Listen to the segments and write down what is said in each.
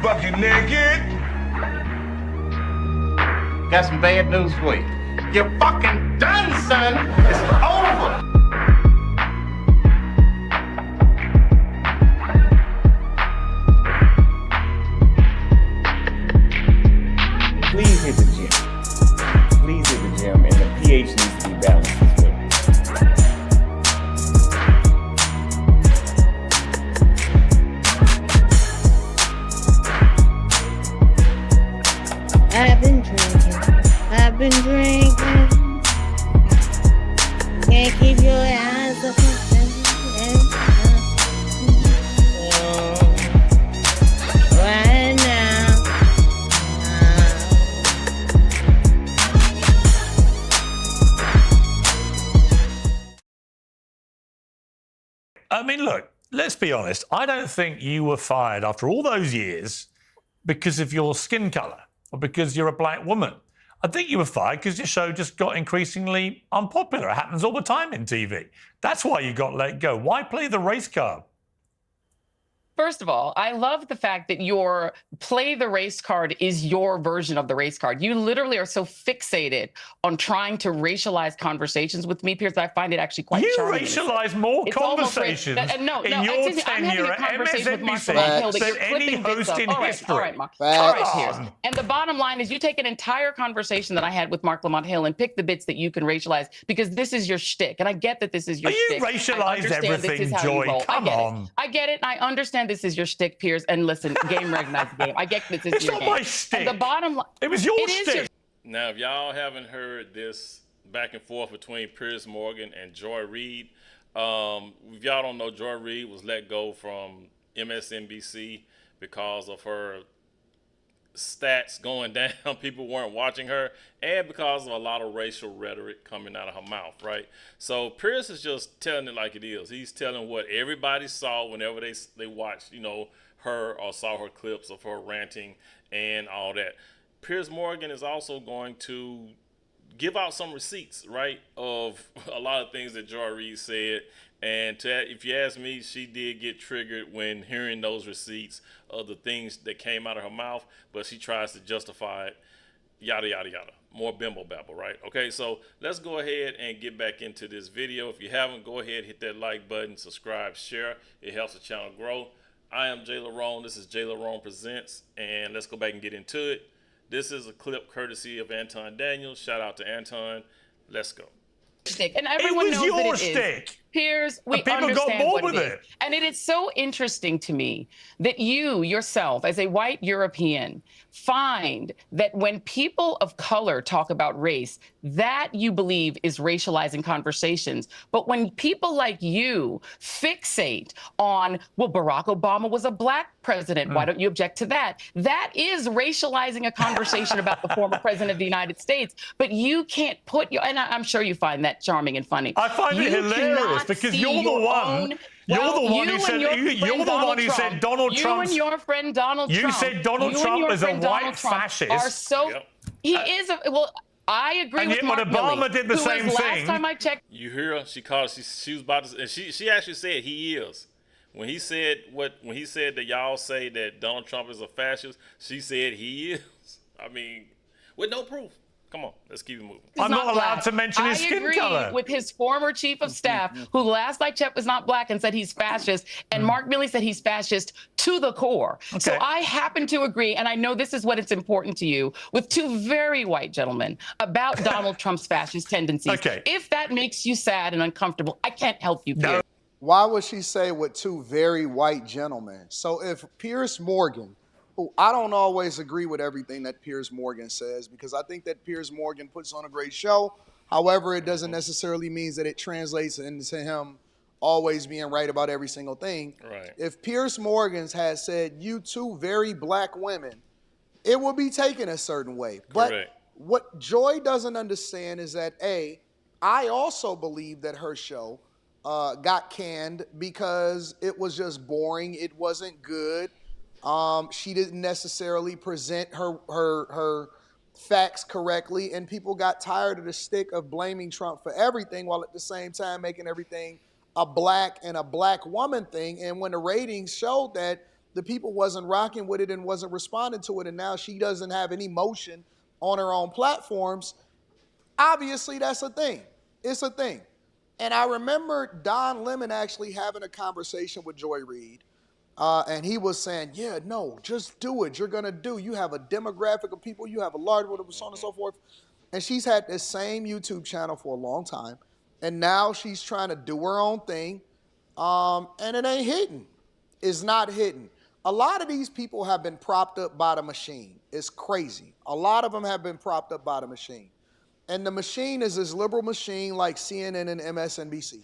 Bucket naked. Got some bad news for you. You're fucking done, son. It's over. Please hit the gym. Please hit the gym, and the pH needs to be balanced as well. I've been drinking. Can't keep your eyes open. Right now. I mean, look, let's be honest. I don't think you were fired after all those years because of your skin colour or because you're a black woman. I think you were fired because your show just got increasingly unpopular. It happens all the time in TV. That's why you got let go. Why play the race card? First of all, I love the fact that your play the race card is your version of the race card. You literally are so fixated on trying to racialize conversations with me, Piers, I find it actually quite charming. You racialize more conversations in your tenure at MSNBC than any host in history. All right, Mark. All right, Piers. And the bottom line is you take an entire conversation that I had with Mark Lamont Hill and pick the bits that you can racialize because this is your shtick. And I get that this is your shtick. You racialize everything, Joy. Come on. I get it. I understand this is your shtick, Piers. And listen, game recognized the game. I get this is it's your not game. My shtick. And the bottom line, it was your shtick. Now, if y'all haven't heard this back and forth between Piers Morgan and Joy Reid, if y'all don't know, Joy Reid was let go from MSNBC because of her stats going down. People weren't watching her, and because of a lot of racial rhetoric coming out of her mouth, right? So Piers is just telling it like it is. He's telling what everybody saw whenever they watched, you know, her or saw her clips of her ranting and all that. Piers Morgan is also going to give out some receipts, right, of a lot of things that Joy Reid said. And if you ask me, she did get triggered when hearing those receipts of the things that came out of her mouth, but she tries to justify it, yada, yada, yada. More bimbo babble, right? Okay, so let's go ahead and get back into this video. If you haven't, go ahead, hit that like button, subscribe, share. It helps the channel grow. I am Jay Larone. This is Jay Larone Presents, and let's go back and get into it. This is a clip courtesy of Anton Daniels. Shout out to Anton. Let's go. And everyone knows that it stick. is. Piers, we people got understand bored what with it is. it. And it is so interesting to me that you yourself, as a white European, find that when people of color talk about race, that you believe is racializing conversations. But when people like you fixate on, well, Barack Obama was a black president, why don't you object to that? That is racializing a conversation about the former president of the United States. But you can't put your, and I'm sure you find that charming and funny. I find it hilarious because you're the one. You're the one who said Donald Trump. You and your friend Donald Trump. You said Donald Trump is a white fascist. Are so. Yep. He is a. Well, I agree with Mark Obama did the same thing. Last time I checked. You hear her? She called. She was about to. And she actually said he is. When he said that y'all say that Donald Trump is a fascist, she said he is. I mean, with no proof. Come on, let's keep it moving. I'm not allowed to mention his skin color. I agree with his former chief of staff, who last I checked was not black and said he's fascist, and Mark Milley said he's fascist to the core. Okay. So I happen to agree, and I know this is what it's important to you, with two very white gentlemen about Donald Trump's fascist tendencies. Okay. If that makes you sad and uncomfortable, I can't help you, Piers. Why would she say with two very white gentlemen? So if Piers Morgan, who I don't always agree with everything that Piers Morgan says, because I think that Piers Morgan puts on a great show. However, it doesn't necessarily mean that it translates into him always being right about every single thing. Right. If Piers Morgan's had said, you two very black women, it would be taken a certain way. But Correct. what Joy doesn't understand is that, I also believe that her show got canned because it was just boring. It wasn't good. She didn't necessarily present her facts correctly, and people got tired of the stick of blaming Trump for everything while at the same time making everything a black and a black woman thing. And when the ratings showed that the people wasn't rocking with it and wasn't responding to it, and now she doesn't have any motion on her own platforms, obviously that's a thing. It's a thing. And I remember Don Lemon actually having a conversation with Joy Reid, and he was saying, yeah, no, just do it. You're going to do. You have a demographic of people. You have a large, so on and so forth. And she's had this same YouTube channel for a long time. And now she's trying to do her own thing, and it ain't hitting. It's not hitting. A lot of these people have been propped up by the machine. It's crazy. A lot of them have been propped up by the machine. And the machine is this liberal machine like CNN and MSNBC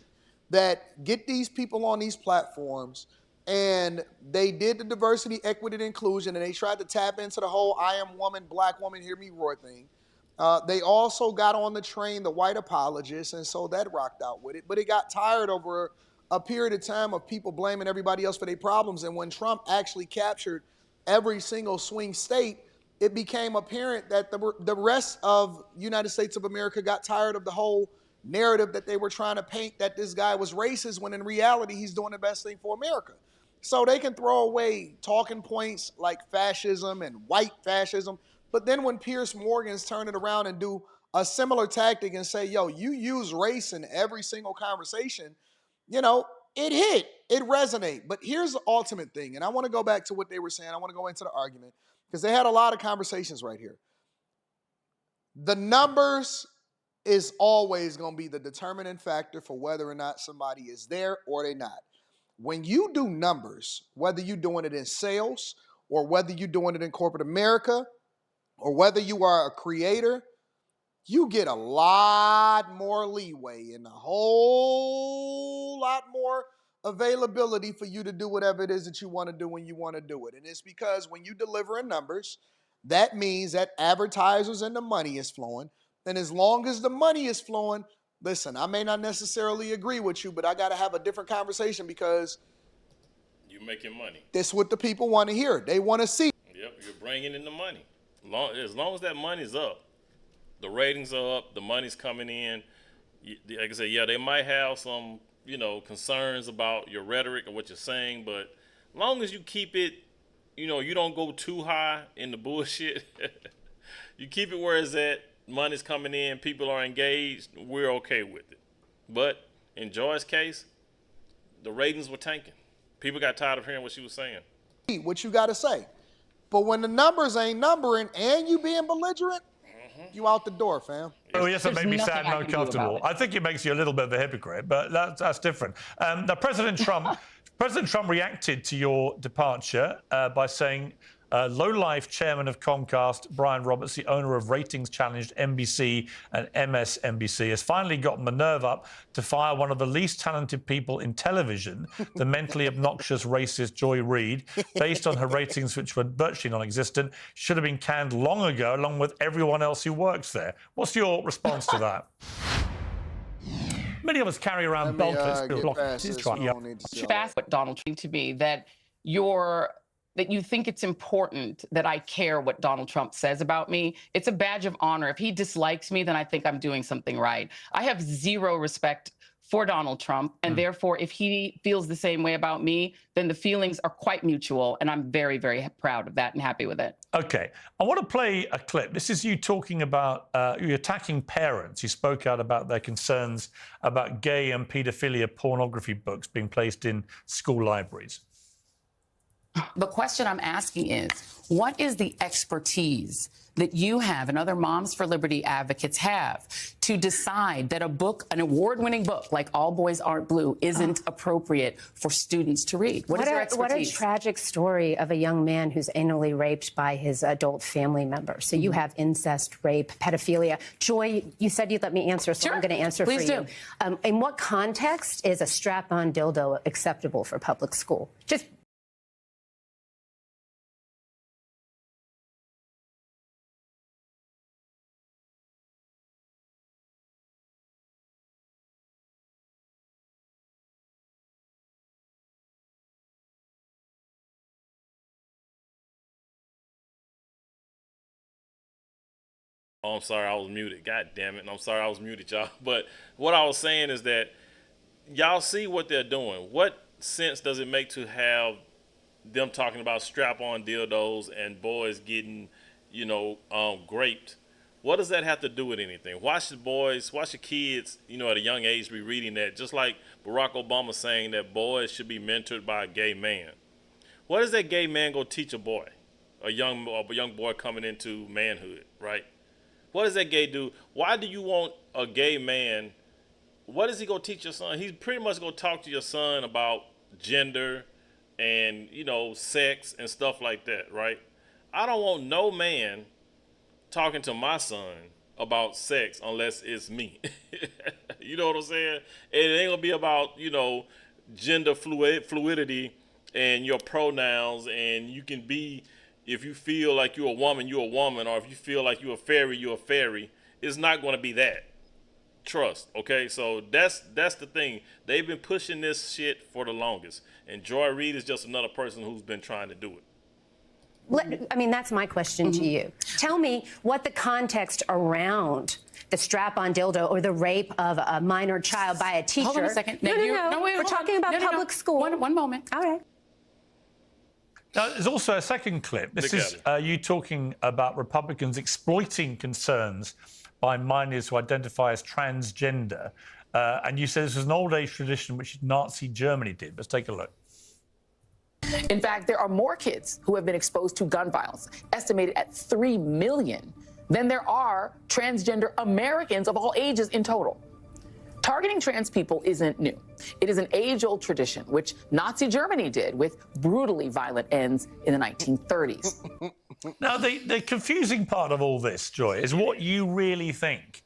that get these people on these platforms, and they did the diversity, equity, and inclusion, and they tried to tap into the whole I am woman, black woman, hear me roar thing. They also got on the train, the white apologists, and so that rocked out with it. But it got tired over a period of time of people blaming everybody else for their problems. And when Trump actually captured every single swing state, it became apparent that the rest of United States of America got tired of the whole narrative that they were trying to paint that this guy was racist, when in reality, he's doing the best thing for America. So they can throw away talking points like fascism and white fascism. But then when Piers Morgan's turn it around and do a similar tactic and say, yo, you use race in every single conversation, it hit, it resonate. But here's the ultimate thing, and I want to go back to what they were saying. I want to go into the argument because they had a lot of conversations right here. The numbers is always going to be the determining factor for whether or not somebody is there or they're not. When you do numbers, whether you're doing it in sales or whether you're doing it in corporate America, or whether you are a creator, you get a lot more leeway and a whole lot more availability for you to do whatever it is that you want to do when you want to do it. And it's because when you deliver in numbers, that means that advertisers and the money is flowing. And as long as the money is flowing, listen, I may not necessarily agree with you, but I got to have a different conversation because you're making money. That's what the people want to hear. They want to see. Yep, you're bringing in the money. As long as that money's up, the ratings are up, the money's coming in. Like I said, yeah, they might have some, concerns about your rhetoric or what you're saying, but as long as you keep it, you don't go too high in the bullshit. You keep it where it's at, money's coming in, people are engaged, we're okay with it. But in Joy's case, the ratings were tanking. People got tired of hearing what she was saying. What you got to say. But when the numbers ain't numbering and you being belligerent, you out the door, fam. Oh, yes, it There's made me nothing sad I and can do about uncomfortable. it. I think it makes you a little bit of a hypocrite, but that's different. Now, President Trump reacted to your departure by saying, low-life chairman of Comcast, Brian Roberts, the owner of ratings-challenged NBC and MSNBC, has finally gotten the nerve up to fire one of the least talented people in television, the mentally obnoxious racist Joy Reid, based on her ratings, which were virtually non-existent, should have been canned long ago, along with everyone else who works there. What's your response to that? Many of us carry around beltlets. Fast, what Donald Trump to me that you think it's important that I care what Donald Trump says about me. It's a badge of honor. If he dislikes me, then I think I'm doing something right. I have zero respect for Donald Trump, and therefore, if he feels the same way about me, then the feelings are quite mutual, and I'm very, very proud of that and happy with it. Okay, I want to play a clip. This is you talking about, you attacking parents. You spoke out about their concerns about gay and paedophilia pornography books being placed in school libraries. The question I'm asking is, what is the expertise that you have and other Moms for Liberty advocates have to decide that a book, an award-winning book like All Boys Aren't Blue, isn't appropriate for students to read? What is your expertise? What a tragic story of a young man who's anally raped by his adult family member. So you have incest, rape, pedophilia. Joy, you said you'd let me answer, so I'm going to answer Please for you. In what context is a strap-on dildo acceptable for public school? Just Oh, I'm sorry, I was muted. God damn it. I'm sorry, I was muted, y'all. But what I was saying is that y'all see what they're doing. What sense does it make to have them talking about strap-on dildos and boys getting, graped? What does that have to do with anything? Why should kids, at a young age be reading that? Just like Barack Obama saying that boys should be mentored by a gay man. What is that gay man going to teach a boy? A young boy coming into manhood, right? What does that gay do? Why do you want a gay man? What is he going to teach your son? He's pretty much going to talk to your son about gender and, sex and stuff like that, right? I don't want no man talking to my son about sex unless it's me. You know what I'm saying? It ain't going to be about, gender fluidity and your pronouns, and you can be, if you feel like you're a woman, or if you feel like you're a fairy. It's not going to be that. Trust, okay? So that's the thing. They've been pushing this shit for the longest, and Joy Reid is just another person who's been trying to do it. That's my question to you. Tell me what the context around the strap-on dildo or the rape of a minor child by a teacher. Hold on a second. No, wait, we're talking about public school. One moment. All right. Now, there's also a second clip. This is you talking about Republicans exploiting concerns by minors who identify as transgender. And you said this was an old age tradition which Nazi Germany did. Let's take a look. In fact, there are more kids who have been exposed to gun violence, estimated at 3 million, than there are transgender Americans of all ages in total. Targeting trans people isn't new. It is an age-old tradition, which Nazi Germany did with brutally violent ends in the 1930s. Now, the confusing part of all this, Joy, is what you really think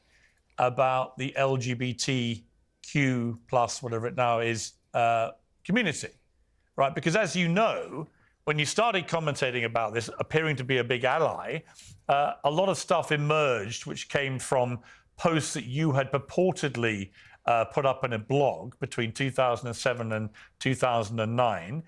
about the LGBTQ plus, whatever it now is, community, right? Because as you know, when you started commentating about this, appearing to be a big ally, a lot of stuff emerged which came from posts that you had purportedly put up in a blog between 2007 and 2009,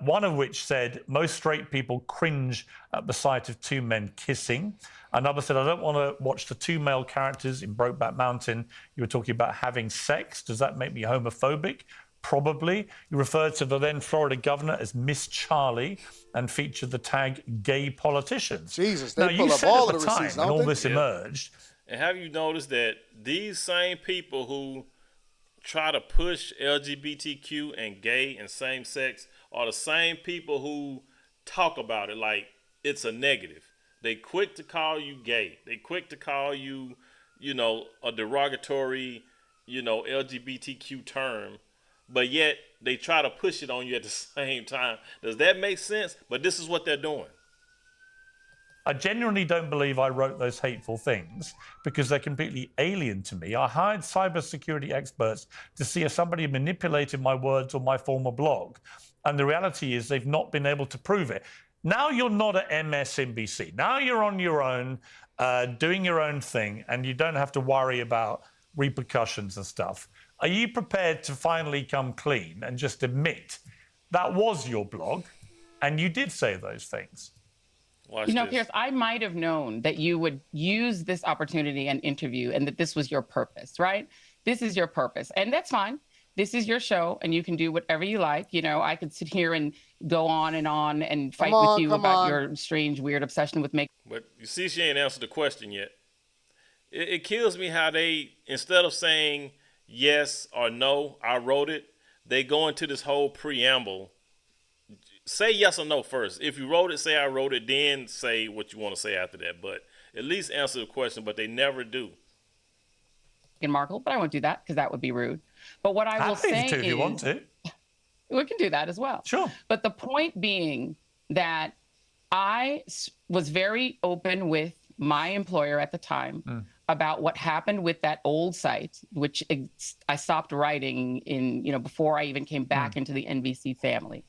one of which said, most straight people cringe at the sight of two men kissing. Another said, I don't want to watch the two male characters in Brokeback Mountain. You were talking about having sex. Does that make me homophobic? Probably. You referred to the then Florida governor as Miss Charlie and featured the tag gay politicians. Jesus, they pull up all of the receipts, when all this emerged. And have you noticed that these same people who try to push LGBTQ and gay and same sex are the same people who talk about it like it's a negative? They quick to call you gay. They quick to call you, a derogatory, LGBTQ term, but yet they try to push it on you at the same time. Does that make sense? But this is what they're doing. I genuinely don't believe I wrote those hateful things because they're completely alien to me. I hired cybersecurity experts to see if somebody manipulated my words on my former blog. And the reality is they've not been able to prove it. Now you're not at MSNBC. Now you're on your own, doing your own thing, and you don't have to worry about repercussions and stuff. Are you prepared to finally come clean and just admit that was your blog and you did say those things? Piers, I might have known that you would use this opportunity and interview and that this was your purpose, right? This is your purpose. And that's fine. This is your show and you can do whatever you like. I could sit here and go on and fight with you about your strange, weird obsession with makeup. But you see, she ain't answered the question yet. It kills me how they, instead of saying yes or no, I wrote it, they go into this whole preamble say yes or no first. If you wrote it, say I wrote it, then say what you want to say after that. But at least answer the question, but they never do. Markle, but I won't do that because that would be rude. But what I will say if you want to. We can do that as well. Sure. But the point being that I was very open with my employer at the time about what happened with that old site, which I stopped writing in, before I even came back into the NBC family.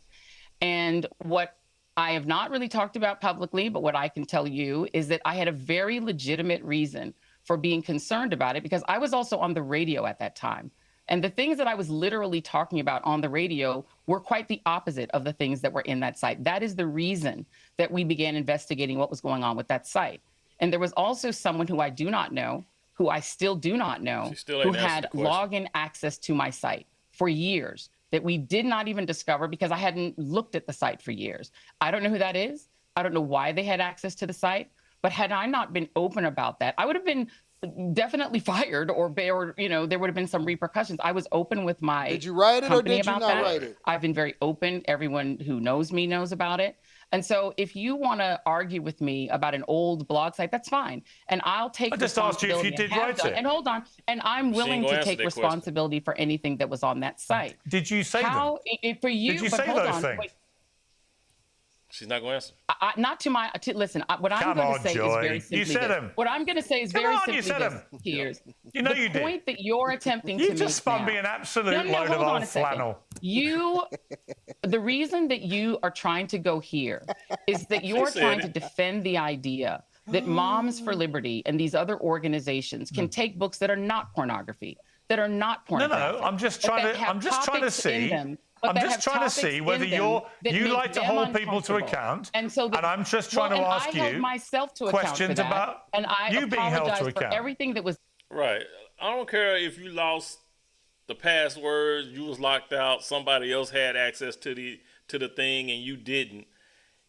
And what I have not really talked about publicly, but what I can tell you is that I had a very legitimate reason for being concerned about it, because I was also on the radio at that time. And the things that I was literally talking about on the radio were quite the opposite of the things that were in that site. That is the reason that we began investigating what was going on with that site. And there was also someone who I do not know, who I still do not know, who had login access to my site for years that we did not even discover because I hadn't looked at the site for years. I don't know who that is. I don't know why they had access to the site. But had I not been open about that, I would have been definitely fired, or there would have been some repercussions. I was open with my Did you write it or did you not write it? I've been very open. Everyone who knows me knows about it. And so if you want to argue with me about an old blog site, that's fine. And I'll take responsibility. I just asked you if you did write it. And hold on. And I'm willing to take responsibility for anything that was on that site. Did you say them? For you, did you say those things? Wait. She's not going to answer. Not to my. Listen, what I'm going to say Joy. is very simply you said this. them. What I'm going to say is very simply this. Piers. You know you did. The point that you're attempting to make You just spun me an absolute load of old flannel. The reason that you are trying to go here is that you're trying to defend the idea that Moms for Liberty and these other organizations can take books that are not pornography, that are not pornographic. No, I'm just trying to see. I'm just trying to see whether you like to hold people to account, and I'm just trying to ask you myself to questions about you being held to account. Everything that was right. I don't care if you lost the password, you was locked out, somebody else had access to the thing and you didn't.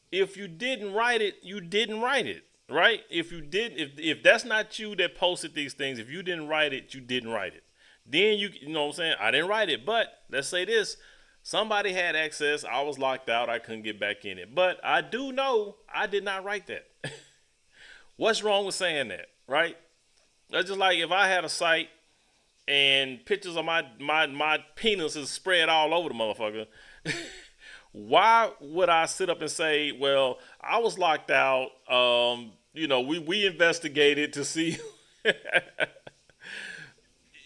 If you didn't write it, you didn't write it, right? If that's not you that posted these things, if you didn't write it, you didn't write it. Then you know what I'm saying? I didn't write it, but let's say this. Somebody had access. I was locked out. I couldn't get back in it. But I do know I did not write that. What's wrong with saying that, right? That's just like if I had a site and pictures of my penis is spread all over the motherfucker. Why would I sit up and say, well, I was locked out. We investigated to see.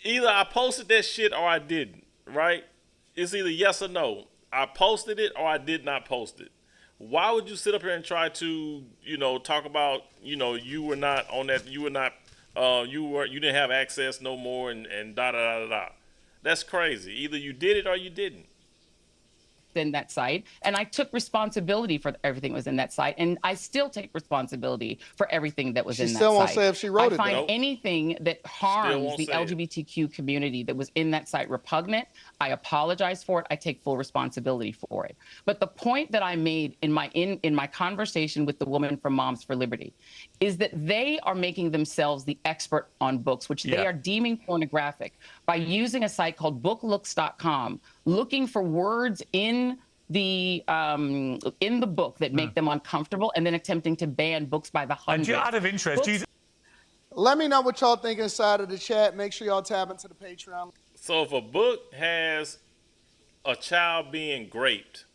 Either I posted that shit or I didn't, right? It's either yes or no. I posted it or I did not post it. Why would you sit up here and try to, talk about, you were not on that, you didn't have access no more and da da da da da. That's crazy. Either you did it or you didn't. In that site, and I took responsibility for everything that was in that site, and I still take responsibility for everything that was in that site. She still won't say if she wrote it. I find anything that harms the LGBTQ community that was in that site repugnant. I apologize for it. I take full responsibility for it. But the point that I made in my conversation with the woman from Moms for Liberty is that they are making themselves the expert on books, which they are deeming pornographic, by using a site called booklooks.com, looking for words in the book that make them uncomfortable, and then attempting to ban books by the hundreds. And out of interest, let me know what y'all think inside of the chat. Make sure y'all tap into the Patreon. So if a book has a child being raped,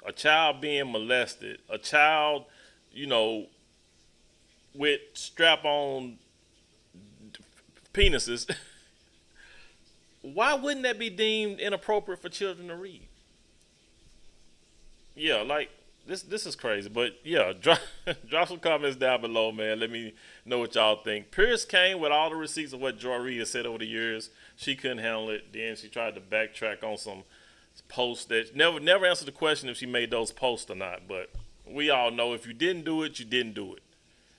a child being molested, a child, with strap-on penises, why wouldn't that be deemed inappropriate for children to read? Yeah, like this is crazy, but yeah, drop some comments down below, man. Let me know what y'all think. Piers came with all the receipts of what Joy Reid has said over the years. She couldn't handle it. Then she tried to backtrack on some posts that never answered the question if she made those posts or not. But we all know if you didn't do it, you didn't do it.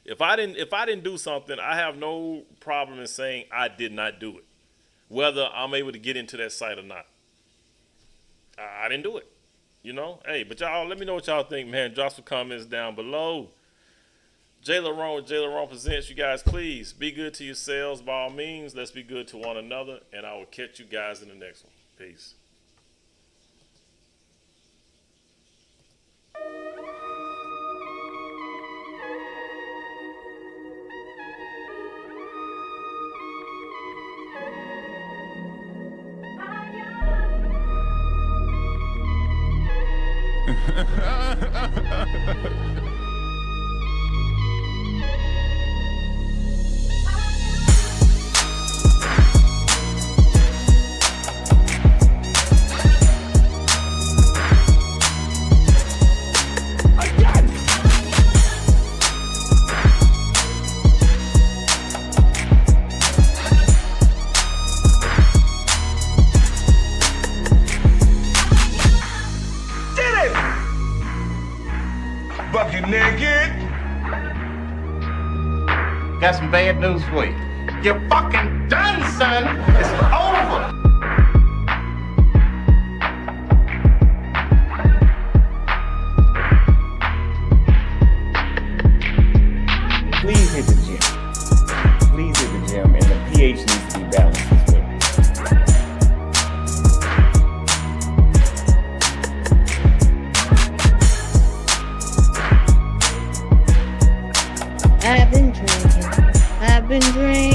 If I didn't do something, I have no problem in saying I did not do it, whether I'm able to get into that site or not. I didn't do it. Hey, but y'all, let me know what y'all think, man. Drop some comments down below. J. LaRon with J. LaRon Presents. You guys, please be good to yourselves by all means. Let's be good to one another, and I will catch you guys in the next one. Peace. Bucket naked. Got some bad news for you. You're fucking done, son. It's over. Please hit the gym. Please hit the gym, and the pH needs to be balanced as well. I've been drinking.